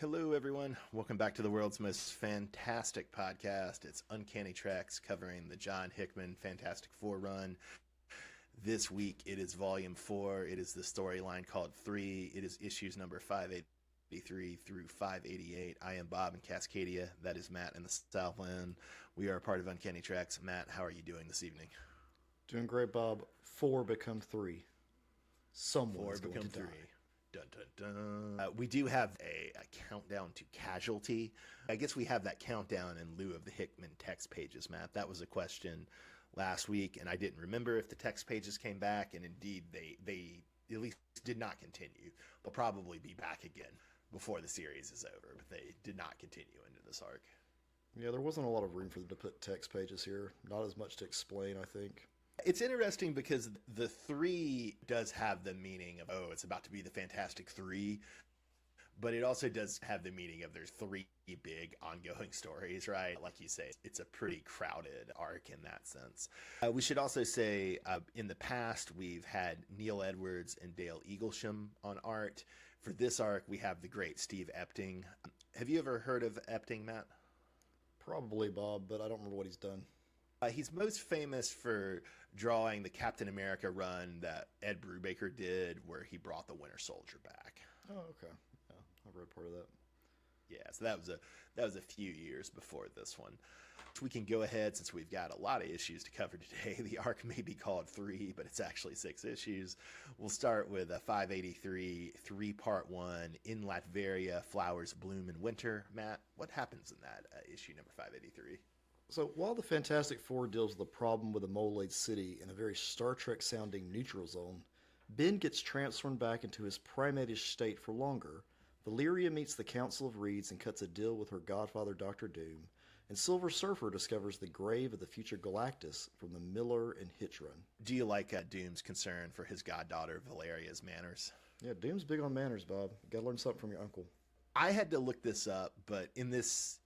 Hello, everyone. Welcome back to the world's most fantastic podcast. It's Uncanny Tracks covering the John Hickman Fantastic Four run. This week, it is Volume 4. It is the storyline called 3. It is issues number 583 through 588. I am Bob in Cascadia. That is Matt in the Southland. We are a part of Uncanny Tracks. Matt, how are you doing this evening? Doing great, Bob. 4 become 3. Someone's 4 going become to 3. die. Dun, dun, dun. We do have a countdown to casualty. I guess we have that countdown in lieu of the Hickman text pages, Matt. That was a question last week, and I didn't remember if the text pages came back, and indeed they at least did not continue. They'll probably be back again before the series is over, but they did not continue into this arc. Yeah, there wasn't a lot of room for them to put text pages here. Not as much to explain, I think. It's interesting because the 3 does have the meaning of, oh, it's about to be the Fantastic 3, but it also does have the meaning of there's 3 big ongoing stories, right? Like you say, it's a pretty crowded arc in that sense. We should also say in the past, we've had Neil Edwards and Dale Eaglesham on art. For this arc, we have the great Steve Epting. Have you ever heard of Epting, Matt? Probably, Bob, but I don't remember what he's done. He's most famous for drawing the Captain America run that Ed Brubaker did, where he brought the Winter Soldier back. Oh, okay. Yeah, I've read part of that. Yeah, so that was a few years before this one. We can go ahead, since we've got a lot of issues to cover today. The arc may be called 3, but it's actually 6 issues. We'll start with 583, 3-part 1, In Latveria, Flowers Bloom in Winter. Matt, what happens in that issue number 583? So while the Fantastic Four deals with a problem with a mole-laid city in a very Star Trek-sounding neutral zone, Ben gets transformed back into his primate-ish state for longer. Valeria meets the Council of Reeds and cuts a deal with her godfather, Dr. Doom, and Silver Surfer discovers the grave of the future Galactus from the Miller and Hitch run. Do you like Doom's concern for his goddaughter Valeria's manners? Yeah, Doom's big on manners, Bob. Gotta learn something from your uncle. I had to look this up, but in this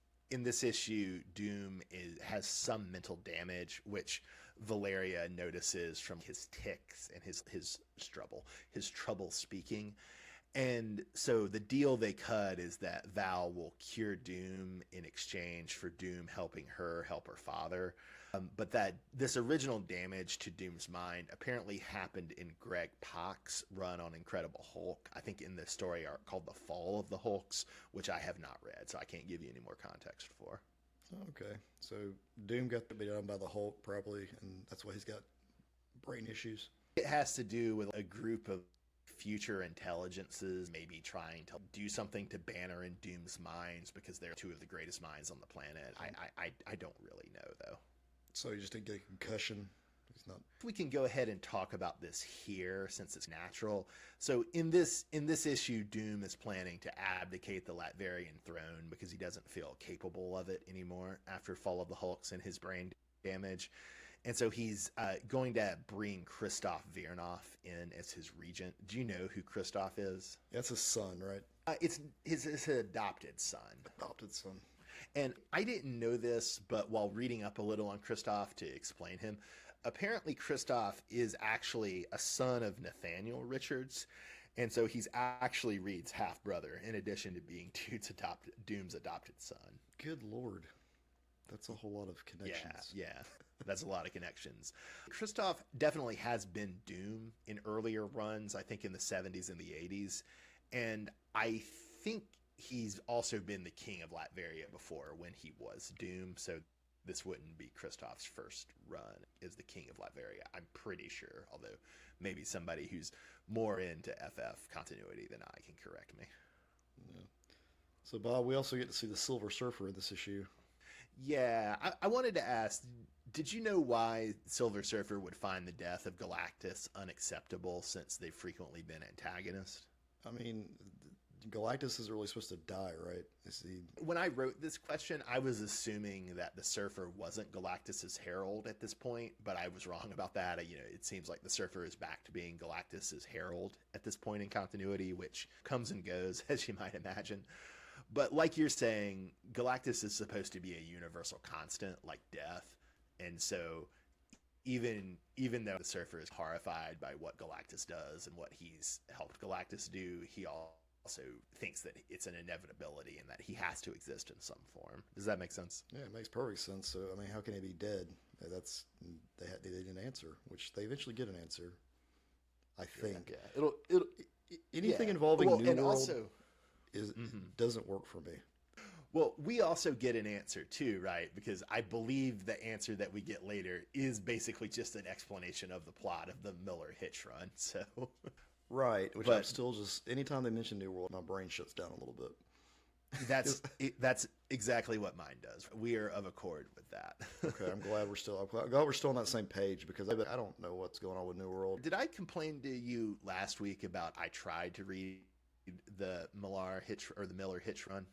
issue, Doom has some mental damage, which Valeria notices from his tics and his trouble speaking. And so the deal they cut is that Val will cure Doom in exchange for Doom helping her help her father. But that this original damage to Doom's mind apparently happened in Greg Pak's run on Incredible Hulk. I think in the story arc called The Fall of the Hulks, which I have not read, so I can't give you any more context for. Okay, so Doom got to be done by the Hulk probably, and that's why he's got brain issues. It has to do with a group of future intelligences maybe trying to do something to Banner and Doom's minds because they're 2 of the greatest minds on the planet. I don't really know, though. So he just didn't get a concussion. He's not. We can go ahead and talk about this here since it's natural. So in this issue, Doom is planning to abdicate the Latverian throne because he doesn't feel capable of it anymore after Fall of the Hulks and his brain damage. And so he's going to bring Christoph Virnoff in as his regent. Do you know who Christoph is? That's his son, right? It's his adopted son. Adopted son. And I didn't know this, but while reading up a little on Christoph to explain him, apparently Christoph is actually a son of Nathaniel Richards. And so he's actually Reed's half-brother, in addition to being Doom's adopted son. Good Lord. That's a whole lot of connections. Yeah. That's a lot of connections. Christoph definitely has been Doom in earlier runs, I think in the 70s and the 80s. And I think he's also been the king of Latveria before when he was Doom. So this wouldn't be Christoph's first run as the king of Latveria, I'm pretty sure. Although maybe somebody who's more into FF continuity than I can correct me. Yeah. So, Bob, we also get to see the Silver Surfer in this issue. Yeah, I wanted to ask, did you know why Silver Surfer would find the death of Galactus unacceptable since they've frequently been antagonists? I mean, Galactus isn't really supposed to die, right? When I wrote this question, I was assuming that the Surfer wasn't Galactus's herald at this point, but I was wrong about that. It seems like the Surfer is back to being Galactus's herald at this point in continuity, which comes and goes, as you might imagine. But like you're saying, Galactus is supposed to be a universal constant, like death. And so even though the Surfer is horrified by what Galactus does and what he's helped Galactus do, he also thinks that it's an inevitability and that he has to exist in some form. Does that make sense? Yeah, it makes perfect sense. So, I mean, how can he be dead? They didn't answer, which they eventually get an answer, I think. Yeah. Anything yeah. involving Well, New and World also, doesn't work for me. well, we also get an answer too, right? Because I believe the answer that we get later is basically just an explanation of the plot of the Miller Hitch run. So, Right, which but I'm still just anytime they mention New World, my brain shuts down a little bit. that's exactly what mine does. We are of accord with that. Okay, I'm glad we're still on that same page because I don't know what's going on with New World. Did I complain to you last week about I tried to read the Miller Hitch run?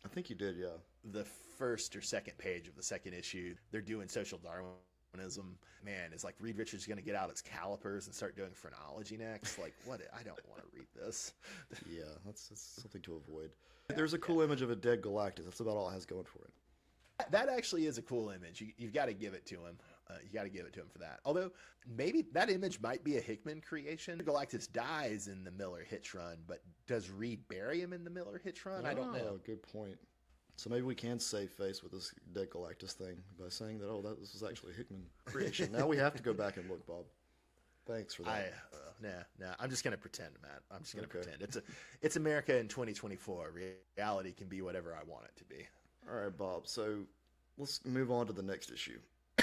I think you did, yeah. The first or second page of the second issue, they're doing social Darwinism. Man, it's like Reed Richards going to get out his calipers and start doing phrenology next. Like, what? I don't want to read this. Yeah, that's something to avoid. There's a cool image of a dead Galactus. That's about all it has going for it. That actually is a cool image. You've got to give it to him. You got to give it to him for that. Although, maybe that image might be a Hickman creation. Galactus dies in the Miller Hitch run, but does Reed bury him in the Miller Hitch run? I don't know. Good point. So maybe we can save face with this dead Galactus thing by saying that, this was actually a Hickman creation. Now we have to go back and look, Bob. Thanks for that. Nah. I'm just gonna pretend, Matt. I'm just gonna pretend. It's America in 2024. Reality can be whatever I want it to be. All right, Bob. So let's move on to the next issue.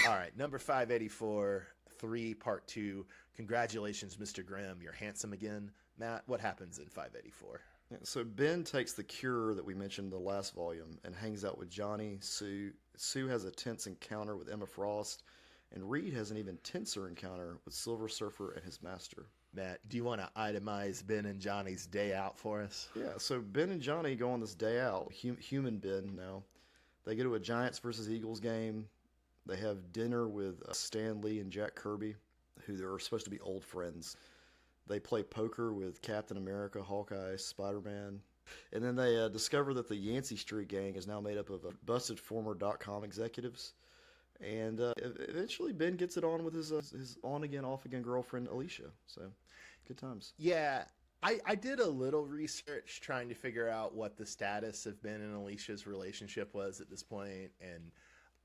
All right, number 584, 3, part 2. Congratulations, Mr. Grimm. You're handsome again. Matt, what happens in 584? Yeah, so Ben takes the cure that we mentioned in the last volume and hangs out with Johnny, Sue. Sue has a tense encounter with Emma Frost, and Reed has an even tenser encounter with Silver Surfer and his master. Matt, do you want to itemize Ben and Johnny's day out for us? Yeah, so Ben and Johnny go on this day out, human Ben now. They go to a Giants versus Eagles game. They have dinner with Stan Lee and Jack Kirby, who are supposed to be old friends. They play poker with Captain America, Hawkeye, Spider-Man. And then they discover that the Yancey Street gang is now made up of busted former .com executives. And eventually Ben gets it on with his on-again, off-again girlfriend, Alicia. So, good times. Yeah, I did a little research trying to figure out what the status of Ben and Alicia's relationship was at this point, and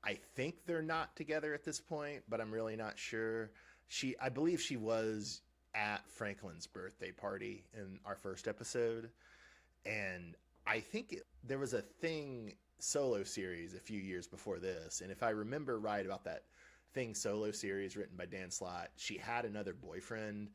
I think they're not together at this point, but I'm really not sure. I believe she was at Franklin's birthday party in our first episode, and I think there was a Thing solo series a few years before this, and if I remember right about that Thing solo series written by Dan Slott, she had another boyfriend,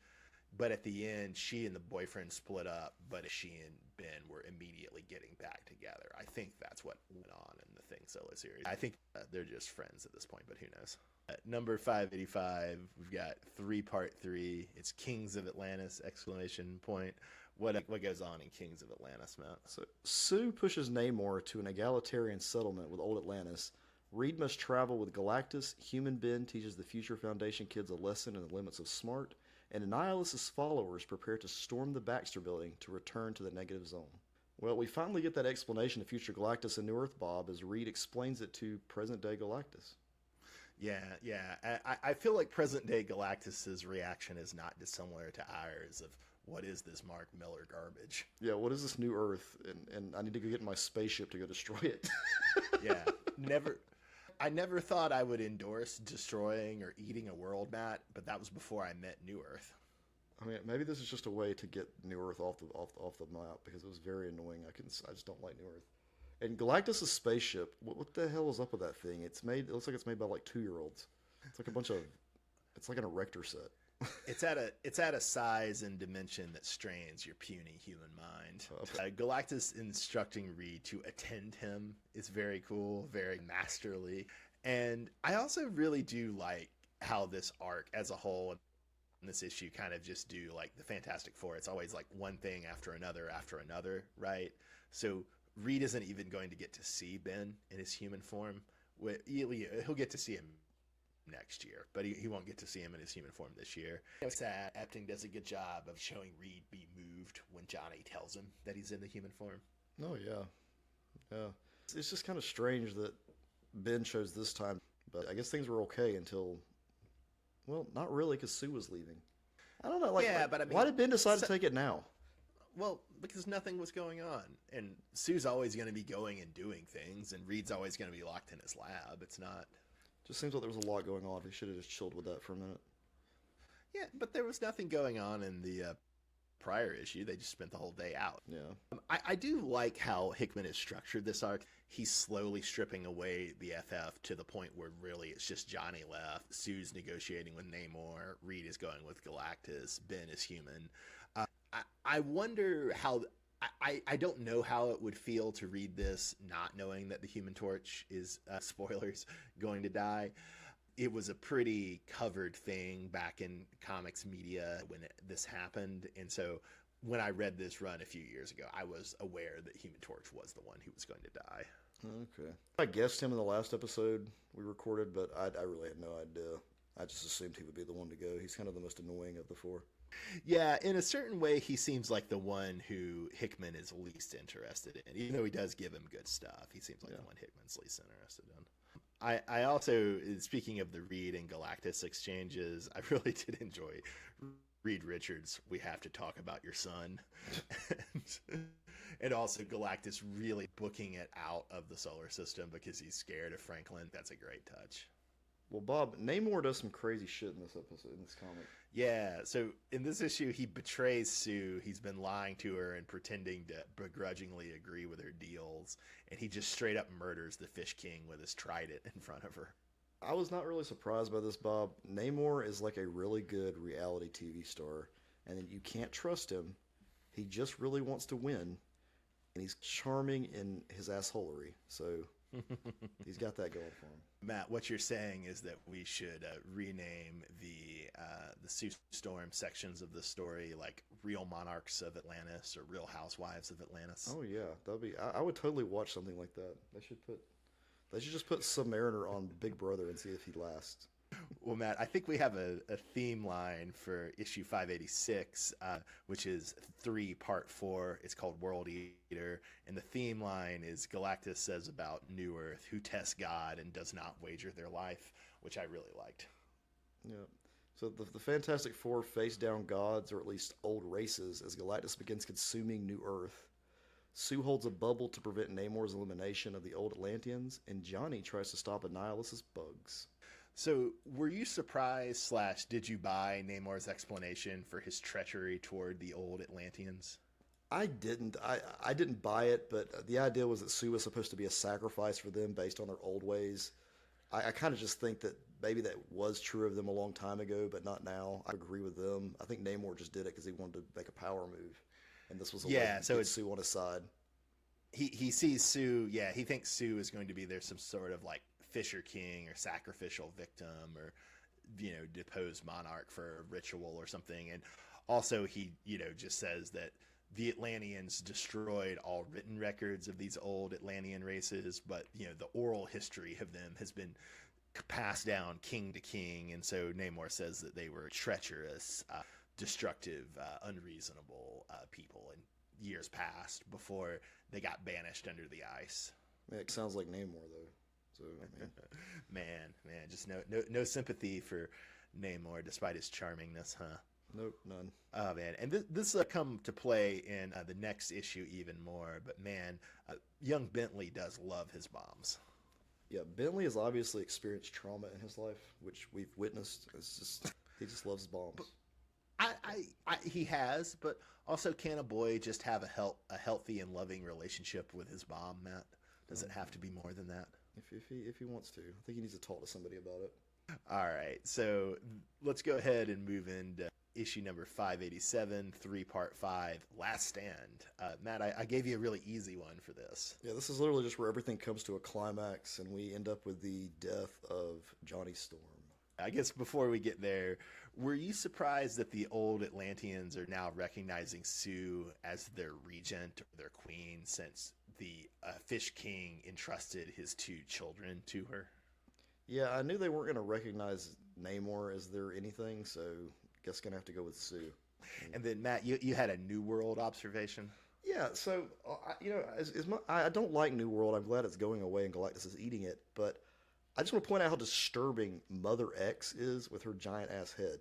but at the end she and the boyfriend split up, but she and Ben were immediately getting back together. I think that's what went on in the Thing solo series. I think they're just friends at this point, but who knows. Number 585, we've got 3 part 3. It's Kings of Atlantis, exclamation point. What goes on in Kings of Atlantis, Matt? So Sue pushes Namor to an egalitarian settlement with old Atlantis. Reed must travel with Galactus. Human Ben teaches the Future Foundation kids a lesson in the limits of smart. And Annihilus' followers prepare to storm the Baxter Building to return to the negative zone. Well, we finally get that explanation of Future Galactus and New Earth, Bob, as Reed explains it to present-day Galactus. Yeah. I feel like present-day Galactus's reaction is not dissimilar to ours of, what is this Mark Miller garbage? Yeah, what is this New Earth? And I need to go get in my spaceship to go destroy it. Yeah, I never thought I would endorse destroying or eating a world, Matt, but that was before I met New Earth. I mean, maybe this is just a way to get New Earth off the map, because it was very annoying. I just don't like New Earth. And Galactus' spaceship, what the hell is up with that thing? It looks like it's made by like 2-year-olds. It's like an erector set. It's at a size and dimension that strains your puny human mind. Galactus instructing Reed to attend him is very cool, very masterly. And I also really do like how this arc as a whole in this issue kind of just do like the Fantastic Four. It's always like one thing after another, right? So Reed isn't even going to get to see Ben in his human form. He'll get to see him next year, but he won't get to see him in his human form this year. It's sad. Epting does a good job of showing Reed be moved when Johnny tells him that he's in the human form. Oh, yeah. It's just kind of strange that Ben chose this time, but I guess things were okay until, well, not really, because Sue was leaving. I don't know. But I mean, why did Ben decide to take it now? Well, because nothing was going on. And Sue's always going to be going and doing things, and Reed's always going to be locked in his lab. It's not. Just seems like there was a lot going on. He should have just chilled with that for a minute. Yeah, but there was nothing going on in the prior issue. They just spent the whole day out. Yeah. I do like how Hickman has structured this arc. He's slowly stripping away the FF to the point where really it's just Johnny left. Sue's negotiating with Namor. Reed is going with Galactus. Ben is human. I wonder how. I don't know how it would feel to read this not knowing that the Human Torch is, spoilers, going to die. It was a pretty covered thing back in comics media when this happened. And so when I read this run a few years ago, I was aware that Human Torch was the one who was going to die. Okay. I guessed him in the last episode we recorded, but I really had no idea. I just assumed he would be the one to go. He's kind of the most annoying of the four. Yeah, in a certain way, he seems like the one who Hickman is least interested in. Even though he does give him good stuff, he seems like the one Hickman's least interested in. I also, speaking of the Reed and Galactus exchanges, I really did enjoy Reed Richards' "We have to talk about your son." and also Galactus really booking it out of the solar system because he's scared of Franklin. That's a great touch. Well, Bob, Namor does some crazy shit in this episode, in this comic. Yeah, so in this issue, he betrays Sue. He's been lying to her and pretending to begrudgingly agree with her deals, and he just straight up murders the Fish King with his trident in front of her. I was not really surprised by this, Bob. Namor is like a really good reality TV star, and you can't trust him. He just really wants to win, and he's charming in his assholery, so he's got that going for him. Matt, what you're saying is that we should rename the Sue Storm sections of the story like Real Monarchs of Atlantis or Real Housewives of Atlantis. Oh yeah, that'd be. I would totally watch something like that. They should just put Submariner on Big Brother and see if he lasts. Well, Matt, I think we have a theme line for issue 586, which is 3 part 4. It's called World Eater, and the theme line is Galactus says about New Earth, who tests God and does not wager their life, which I really liked. Yeah. So the Fantastic Four face down gods, or at least old races, as Galactus begins consuming New Earth. Sue holds a bubble to prevent Namor's elimination of the old Atlanteans, and Johnny tries to stop Annihilus' bugs. So, were you surprised / did you buy Namor's explanation for his treachery toward the old Atlanteans? I didn't. I didn't buy it, but the idea was that Sue was supposed to be a sacrifice for them based on their old ways. I kind of just think that maybe that was true of them a long time ago, but not now. I agree with them. I think Namor just did it because he wanted to make a power move, and this was a way to get Sue on his side. He sees Sue. Yeah, he thinks Sue is going to be there, some sort of like Fisher King or sacrificial victim or deposed monarch for a ritual or something. And also he just says that the Atlanteans destroyed all written records of these old Atlantean races, but the oral history of them has been passed down king to king. And so Namor says that they were treacherous, destructive, unreasonable people in years past before they got banished under the ice. It sounds like Namor though. So man, just no sympathy for Namor despite his charmingness, huh? Nope, none. Oh man, and this come to play in the next issue even more. But man, young Bentley does love his bombs. Yeah, Bentley has obviously experienced trauma in his life, which we've witnessed. He just loves bombs. He has, but also can a boy just have a healthy and loving relationship with his bomb, Matt? Does it have to be more than that? If he wants to. I think he needs to talk to somebody about it. All right, so let's go ahead and move into issue number 587, 3 part 5, Last Stand. Matt, I gave you a really easy one for this. Yeah, this is literally just where everything comes to a climax, and we end up with the death of Johnny Storm. I guess before we get there, were you surprised that the old Atlanteans are now recognizing Sue as their regent or their queen since the Fish King entrusted his 2 children to her? Yeah, I knew they weren't going to recognize Namor as their anything, so I guess going to have to go with Sue. And then, Matt, you had a New World observation? Yeah, so, I don't like New World. I'm glad it's going away and Galactus is eating it, but I just want to point out how disturbing Mother X is with her giant-ass head.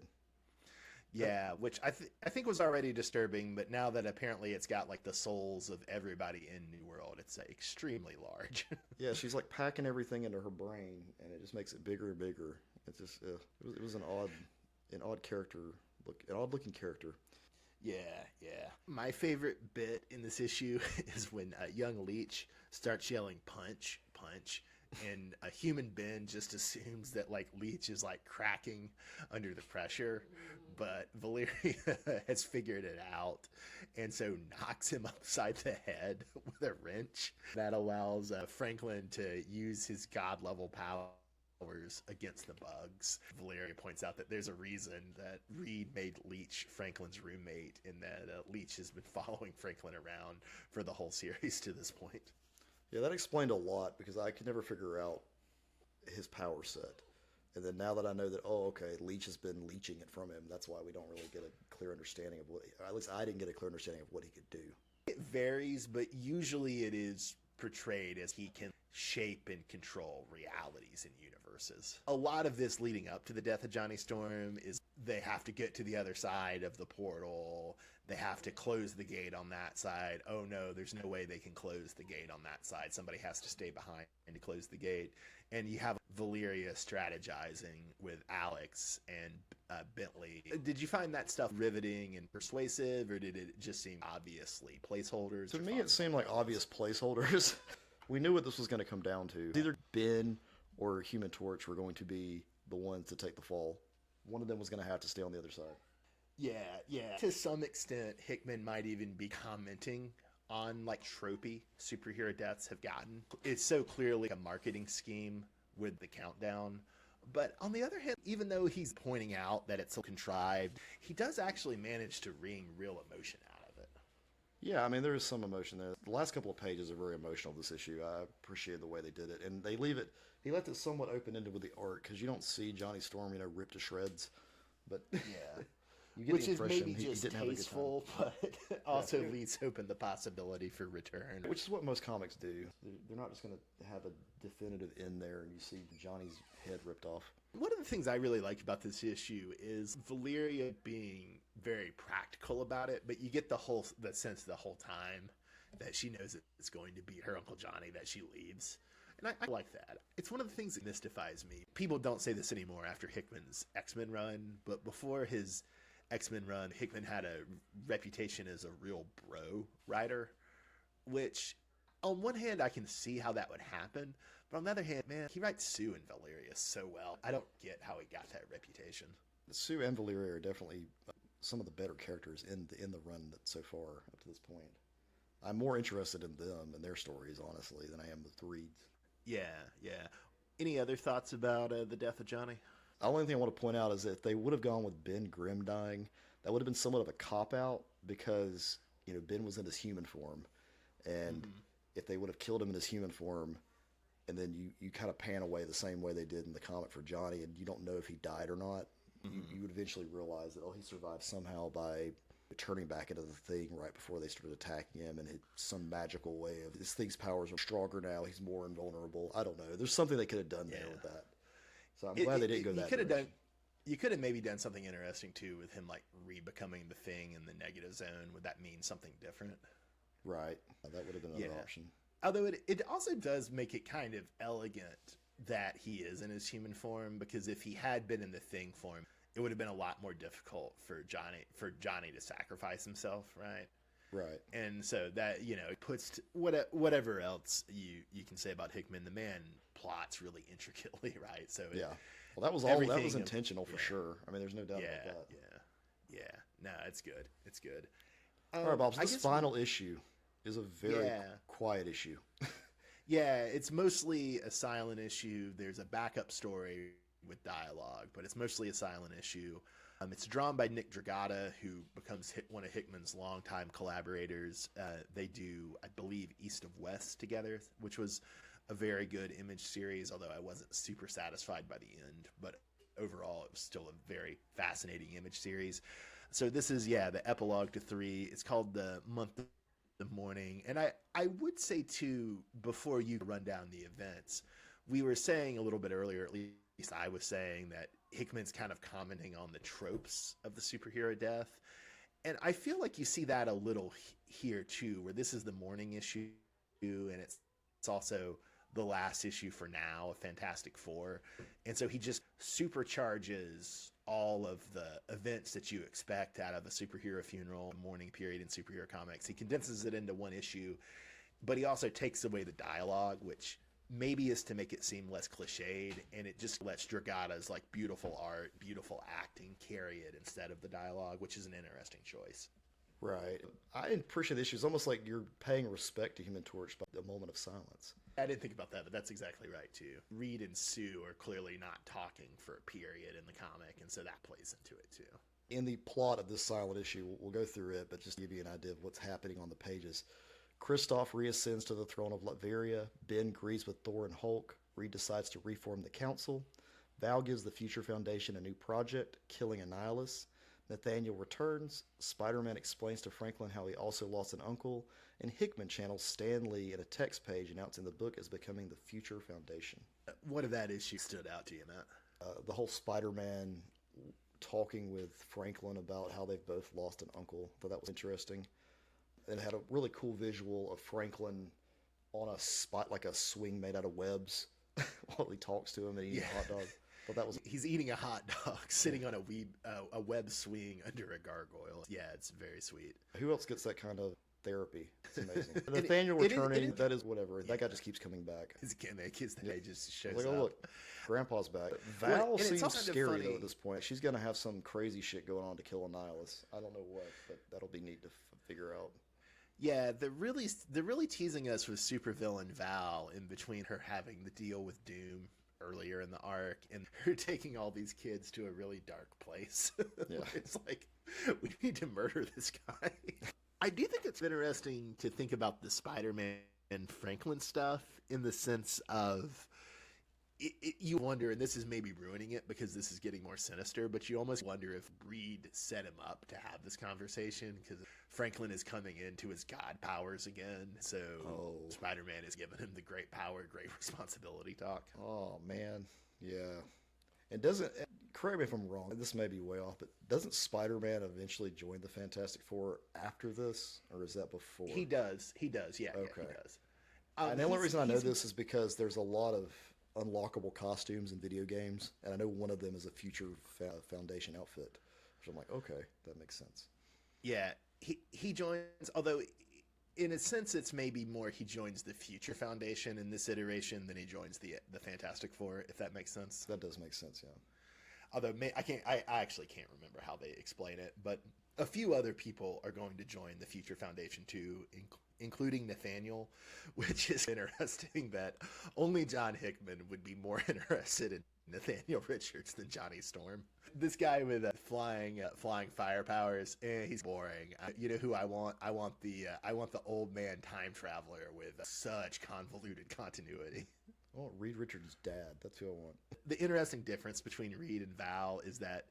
Yeah, which I think was already disturbing, but now that apparently it's got like the souls of everybody in New World, it's extremely large. Yeah, she's like packing everything into her brain, and it just makes it bigger and bigger. It's just it was an odd character, an odd looking character. Yeah, yeah. My favorite bit in this issue is when young Leech starts yelling "punch, punch," and a human Ben just assumes that like Leech is like cracking under the pressure, but Valeria has figured it out, and so knocks him upside the head with a wrench. That allows Franklin to use his god level power against the bugs. Valeria points out that there's a reason that Reed made Leech Franklin's roommate, and that Leech has been following Franklin around for the whole series to this point. Yeah, that explained a lot because I could never figure out his power set. And then now that I know that, oh, okay, Leech has been leeching it from him, that's why we don't really get a clear understanding of what, or at least I didn't get a clear understanding of what he could do. It varies, but usually it is portrayed as he can shape and control realities and universes. A lot of this leading up to the death of Johnny Storm is they have to get to the other side of the portal. They have to close the gate on that side. Oh no, there's no way they can close the gate on that side. Somebody has to stay behind to close the gate. And you have Valeria strategizing with Alex and Bentley. Did you find that stuff riveting and persuasive, or did it just seem obviously placeholders? To me, it seemed like obvious placeholders. We knew what this was going to come down to. Either Ben or Human Torch were going to be the ones to take the fall. One of them was going to have to stay on the other side. Yeah, yeah. To some extent, Hickman might even be commenting on like tropey superhero deaths have gotten. It's so clearly a marketing scheme with the countdown. But on the other hand, even though he's pointing out that it's so contrived, he does actually manage to wring real emotion out of it. Yeah, I mean, there is some emotion there. The last couple of pages are very emotional, this issue. I appreciate the way they did it. And they leave it, he left it somewhat open-ended with the art, because you don't see Johnny Storm, ripped to shreds. But yeah. You get Which the is impression maybe just didn't have a good tasteful, but also leaves open the possibility for return. Which is what most comics do. They're not just going to have a definitive end there and you see Johnny's head ripped off. One of the things I really like about this issue is Valeria being very practical about it, but you get the sense the whole time that she knows it's going to be her Uncle Johnny that she leaves. And I like that. It's one of the things that mystifies me. People don't say this anymore after Hickman's X-Men run, but before his X-Men run, Hickman had a reputation as a real bro writer, which on one hand I can see how that would happen, but on the other hand, man, he writes Sue and Valeria so well. I don't get how he got that reputation. Sue and Valeria are definitely some of the better characters in the run so far up to this point. I'm more interested in them and their stories, honestly, than I am with Reed's. Yeah, yeah. Any other thoughts about the death of Johnny? The only thing I want to point out is that if they would have gone with Ben Grimm dying, that would have been somewhat of a cop-out because, Ben was in his human form. And if they would have killed him in his human form, and then you kind of pan away the same way they did in the comic for Johnny, and you don't know if he died or not, you would eventually realize that, he survived somehow by turning back into the Thing right before they started attacking him, and some magical way of this Thing's powers are stronger now, he's more invulnerable. I don't know. There's something they could have done there with that. So I'm glad they didn't go that direction. You could have maybe done something interesting too with him like re-becoming the Thing in the negative zone. Would that mean something different? Right. That would have been another option. Although it also does make it kind of elegant that he is in his human form, because if he had been in the Thing form, it would have been a lot more difficult for Johnny to sacrifice himself, right? Right. And so that, puts whatever else you can say about Hickman, the man plots really intricately, right? So yeah. Well, that was intentional for sure. I mean, there's no doubt about that. Yeah. No, it's good. It's good. All right, Bob. So this final issue is a very quiet issue. Yeah, it's mostly a silent issue. There's a backup story with dialogue, but it's mostly a silent issue. It's drawn by Nick Dragata, who becomes one of Hickman's longtime collaborators. They do, I believe, East of West together, which was a very good Image series, although I wasn't super satisfied by the end. But overall, it was still a very fascinating Image series. So this is, the epilogue to 3. It's called The Month of the Morning. And I would say, too, before you run down the events, we were saying a little bit earlier, at least I was saying, that Hickman's kind of commenting on the tropes of the superhero death. And I feel like you see that a little here too, where this is the morning issue, and it's also the last issue for now of Fantastic Four. And so he just supercharges all of the events that you expect out of a superhero funeral, morning period in superhero comics. He condenses it into one issue, but he also takes away the dialogue, which maybe is to make it seem less cliched, and it just lets Dragata's like beautiful art, beautiful acting carry it instead of the dialogue, which is an interesting choice. Right. I appreciate the issue. It's almost like you're paying respect to Human Torch by the moment of silence. I didn't think about that, but that's exactly right too. Reed and Sue are clearly not talking for a period in the comic, and so that plays into it too. In the plot of this silent issue, we'll go through it, but just to give you an idea of what's happening on the pages. Kristoff reascends to the throne of Latveria. Ben agrees with Thor and Hulk. Reed decides to reform the council. Val gives the Future Foundation a new project, killing Annihilus. Nathaniel returns. Spider-Man explains to Franklin how he also lost an uncle. And Hickman channels Stan Lee in a text page announcing the book is becoming the Future Foundation. What of that issue stood out to you, Matt? The whole Spider-Man talking with Franklin about how they've both lost an uncle. I thought that was interesting. And it had a really cool visual of Franklin on a spot, like a swing made out of webs, while he talks to him and eating a hot dog. But that was He's eating a hot dog, sitting on a web swing under a gargoyle. Yeah, it's very sweet. Who else gets that kind of therapy? It's amazing. Nathaniel returning, that is whatever. That guy just keeps coming back. His gimmick is that he just shows like, up. Oh, look, Grandpa's back. Val seems scary, funny. though, at this point. She's going to have some crazy shit going on to kill Annihilus. I don't know what, but that'll be neat to figure out. Yeah, they're really teasing us with supervillain Val in between her having the deal with Doom earlier in the arc and her taking all these kids to a really dark place. Yeah. It's like, we need to murder this guy. I do think it's interesting to think about the Spider-Man and Franklin stuff in the sense of you wonder, and this is maybe ruining it because this is getting more sinister, but you almost wonder if Reed set him up to have this conversation because Franklin is coming into his god powers again. So Spider-Man is giving him the great power, great responsibility talk. Oh, man. Yeah. And correct me if I'm wrong, this may be way off, but doesn't Spider-Man eventually join the Fantastic Four after this? Or is that before? He does. Yeah, okay. Yeah, he does. And the only reason I know this is because there's a lot of unlockable costumes in video games, and I know one of them is a Future Foundation outfit, which I'm like, okay, that makes sense. Yeah, he joins, although in a sense it's maybe more he joins the Future Foundation in this iteration than he joins the Fantastic Four, if that makes sense. That does make sense, yeah. Although I actually can't remember how they explain it, but a few other people are going to join the Future Foundation too, including Nathaniel, which is interesting that only John Hickman would be more interested in Nathaniel Richards than Johnny Storm. This guy with flying fire powers, he's boring. You know who I want? I want the old man time traveler with such convoluted continuity. Oh, Reed Richards' dad. That's who I want. The interesting difference between Reed and Val is that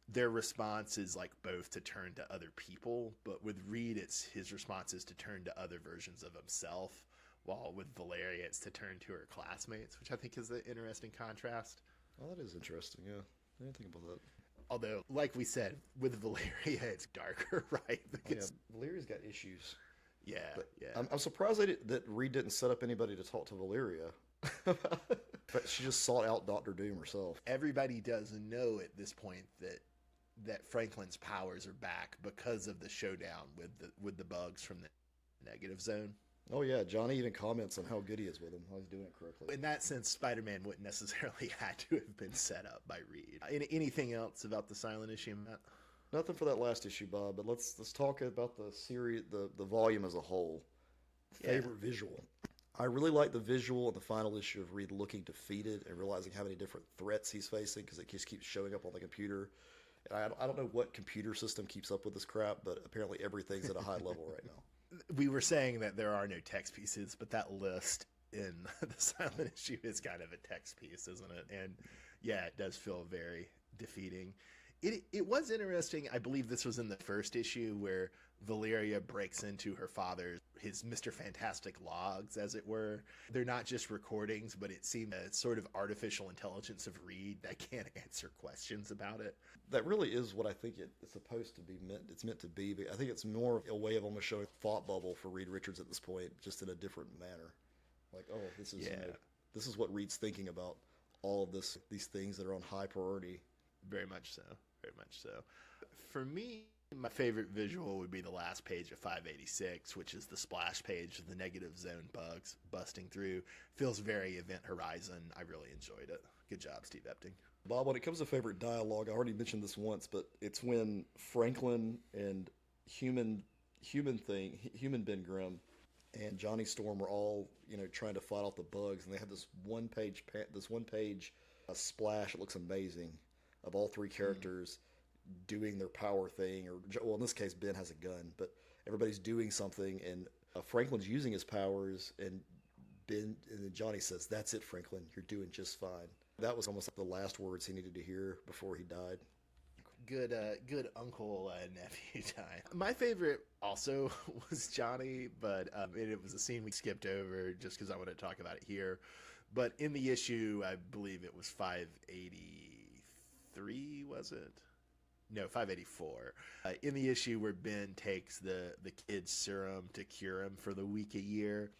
their response is like both to turn to other people, but with Reed, his response is to turn to other versions of himself, while with Valeria, it's to turn to her classmates, which I think is an interesting contrast. Oh, that is interesting, yeah. I didn't think about that. Although, like we said, with Valeria, it's darker, right? Because, Valeria's got issues. Yeah, but yeah. I'm surprised that Reed didn't set up anybody to talk to Valeria. But she just sought out Dr. Doom herself. Everybody does know at this point that Franklin's powers are back because of the showdown with the bugs from the negative zone. Oh yeah, Johnny even comments on how good he is with him, how he's doing it correctly. In that sense, Spider-Man wouldn't necessarily had to have been set up by Reed. Anything else about the silent issue, Matt? Nothing for that last issue, Bob. But let's talk about the series, the volume as a whole. Favorite visual. I really like the visual in the final issue of Reed looking defeated and realizing how many different threats he's facing because it just keeps showing up on the computer. And I don't know what computer system keeps up with this crap, but apparently everything's at a high level right now. We were saying that there are no text pieces, but that list in the silent issue is kind of a text piece, isn't it? And yeah, it does feel very defeating. It was interesting. I believe this was in the first issue where Valeria breaks into her father's, his Mr. Fantastic logs, as it were. They're not just recordings, but it seems a sort of artificial intelligence of Reed that can't answer questions about it. That really is what I think it's supposed to be meant. It's meant to be. But I think it's more of a way of almost showing thought bubble for Reed Richards at this point, just in a different manner. Like, oh, this is this is what Reed's thinking about all of these things that are on high priority. Very much so. Very much so. For me, my favorite visual would be the last page of 586, which is the splash page of the negative zone bugs busting through. Feels very Event Horizon. I really enjoyed it. Good job, Steve Epting. Bob, when it comes to favorite dialogue, I already mentioned this once, but it's when Franklin and human Ben Grimm and Johnny Storm are all trying to fight off the bugs, and they have this one page splash. It looks amazing of all three characters doing their power thing, or well, in this case, Ben has a gun, but everybody's doing something, and Franklin's using his powers, and then Johnny says, "That's it, Franklin. You're doing just fine." That was almost like the last words he needed to hear before he died. Good uncle nephew time. My favorite also was Johnny, but it was a scene we skipped over just because I want to talk about it here. But in the issue, I believe it was 583, was it? No, 584. In the issue where Ben takes the kid's serum to cure him for the week a year,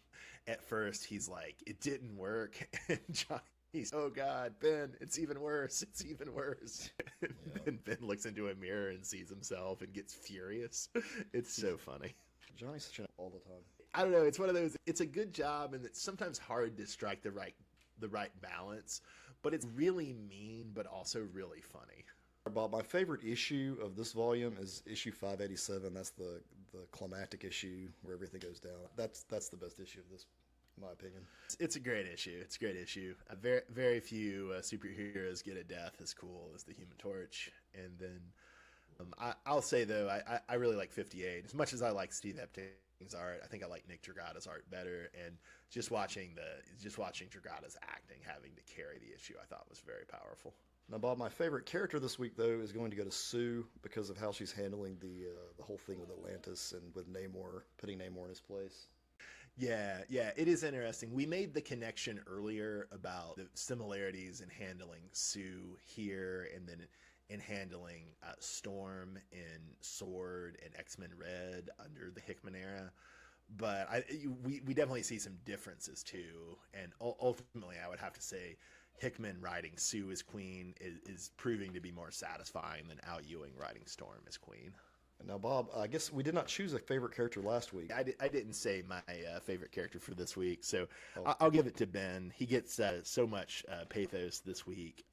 at first he's like, it didn't work. And Johnny's, oh God, Ben, it's even worse. It's even worse. And Ben looks into a mirror and sees himself and gets furious. It's so funny. Johnny's such an all the time. I don't know. It's one of those, it's a good job, and it's sometimes hard to strike the right balance, but it's really mean, but also really funny. Bob, my favorite issue of this volume is issue 587. That's the climactic issue where everything goes down. That's the best issue of this, in my opinion. It's a great issue. It's a great issue. Very, very few superheroes get a death as cool as the Human Torch. And then I'll say, though, I really like 58. As much as I like Steve Epting's art, I think I like Nick Dragata's art better. And just watching Dragata's acting, having to carry the issue, I thought was very powerful. Now, Bob, my favorite character this week, though, is going to go to Sue because of how she's handling the whole thing with Atlantis and with Namor, putting Namor in his place. Yeah, it is interesting. We made the connection earlier about the similarities in handling Sue here, and then in handling Storm in Sword and X-Men Red under the Hickman era. But we definitely see some differences too, and ultimately I would have to say Hickman writing Sue as Queen is proving to be more satisfying than Al Ewing writing Storm as Queen. Now, Bob, I guess we did not choose a favorite character last week. I didn't say my favorite character for this week, so I'll give it to Ben. He gets so much pathos this week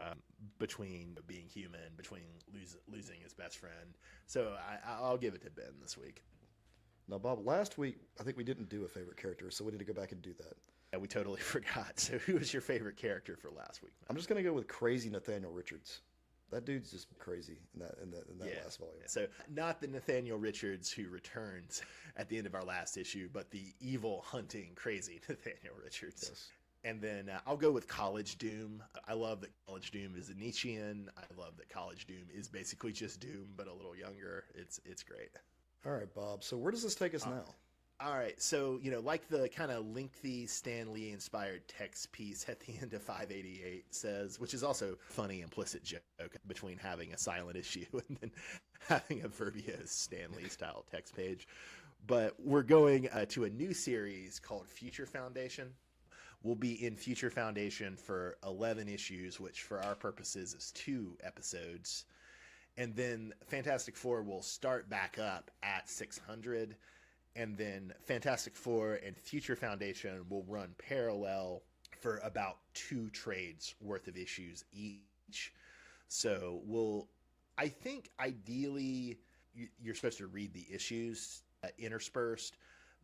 between being human, between losing his best friend. So I'll give it to Ben this week. Now, Bob, last week I think we didn't do a favorite character, so we need to go back and do that. Yeah, we totally forgot. So who was your favorite character for last week, man? I'm just going to go with crazy Nathaniel Richards. That dude's just crazy in that last volume. So not the Nathaniel Richards who returns at the end of our last issue, but the evil, hunting, crazy Nathaniel Richards. Yes. And then I'll go with College Doom. I love that College Doom is a Nietzschean. I love that College Doom is basically just Doom, but a little younger. It's great. All right, Bob. So where does this take us now? All right, so, like the kind of lengthy Stan Lee-inspired text piece at the end of 588 says, which is also a funny implicit joke between having a silent issue and then having a verbose Stan Lee-style text page. But we're going to a new series called Future Foundation. We'll be in Future Foundation for 11 issues, which for our purposes is 2 episodes. And then Fantastic Four will start back up at 600. And then Fantastic Four and Future Foundation will run parallel for about 2 trades worth of issues each. So I think ideally you're supposed to read the issues interspersed,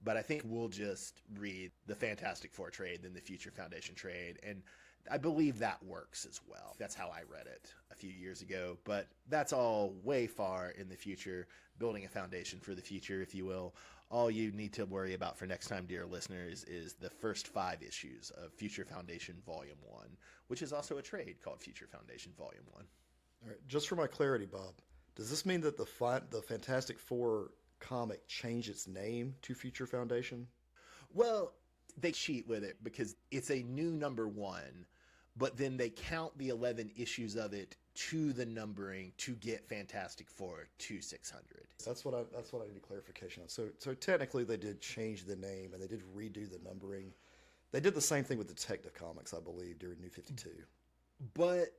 but I think we'll just read the Fantastic Four trade, then the Future Foundation trade. And I believe that works as well. That's how I read it a few years ago, but that's all way far in the future, building a foundation for the future, if you will. All you need to worry about for next time, dear listeners, is the first 5 issues of Future Foundation Volume 1, which is also a trade called Future Foundation Volume 1. All right, just for my clarity, Bob, does this mean that the Fantastic Four comic change its name to Future Foundation? Well, they cheat with it because it's a new number one, but then they count the 11 issues of it to the numbering to get Fantastic Four to 600. That's what I need a clarification on. So technically they did change the name and they did redo the numbering. They did the same thing with Detective Comics, I believe, during New 52. But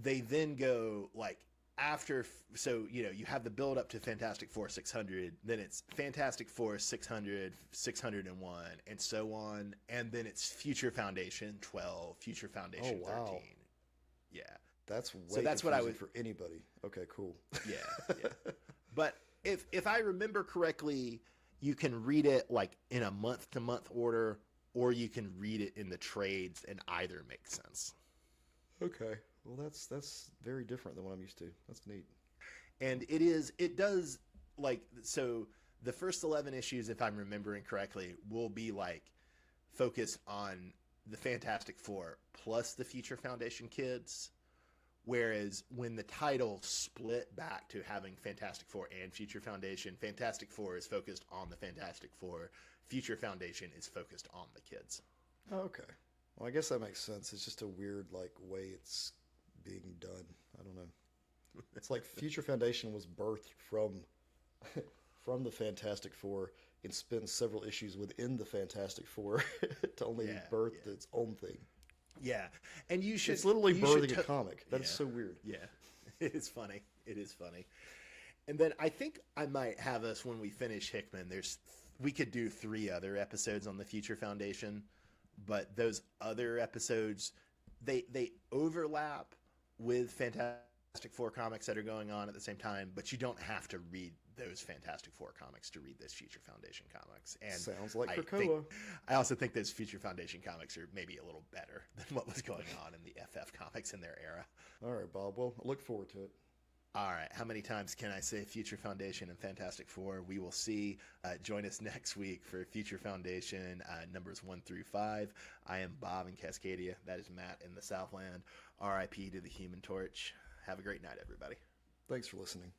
they then go like after, so you have the build up to Fantastic Four 600, then it's Fantastic Four 600, 601, and so on, and then it's Future Foundation 12, Future Foundation 13. Yeah. That's way that's what I would for anybody. Okay, cool. Yeah. But if I remember correctly, you can read it like in a month to month order, or you can read it in the trades, and either makes sense. Okay. Well, that's very different than what I'm used to. That's neat. And it does, like, so the first 11 issues, if I'm remembering correctly, will be like focused on the Fantastic Four plus the Future Foundation kids. Whereas when the title split back to having Fantastic Four and Future Foundation, Fantastic Four is focused on the Fantastic Four. Future Foundation is focused on the kids. Oh, okay. Well, I guess that makes sense. It's just a weird way it's being done. I don't know. It's like Future Foundation was birthed from the Fantastic Four and spends several issues within the Fantastic Four to only birth its own thing. Yeah, and you should. It's literally birthing a comic. That is so weird. Yeah, it is funny. It is funny. And then I think I might have us when we finish Hickman. We could do 3 other episodes on the Future Foundation, but those other episodes they overlap with Fantastic Four comics that are going on at the same time. But you don't have to read those Fantastic Four comics to read those Future Foundation comics. And sounds like Krakoa. I also think those Future Foundation comics are maybe a little better than what was going on in the FF comics in their era. All right, Bob. Well, I look forward to it. All right. How many times can I say Future Foundation and Fantastic Four? We will see. Join us next week for Future Foundation numbers 1 through 5. I am Bob in Cascadia. That is Matt in the Southland. R.I.P. to the Human Torch. Have a great night, everybody. Thanks for listening.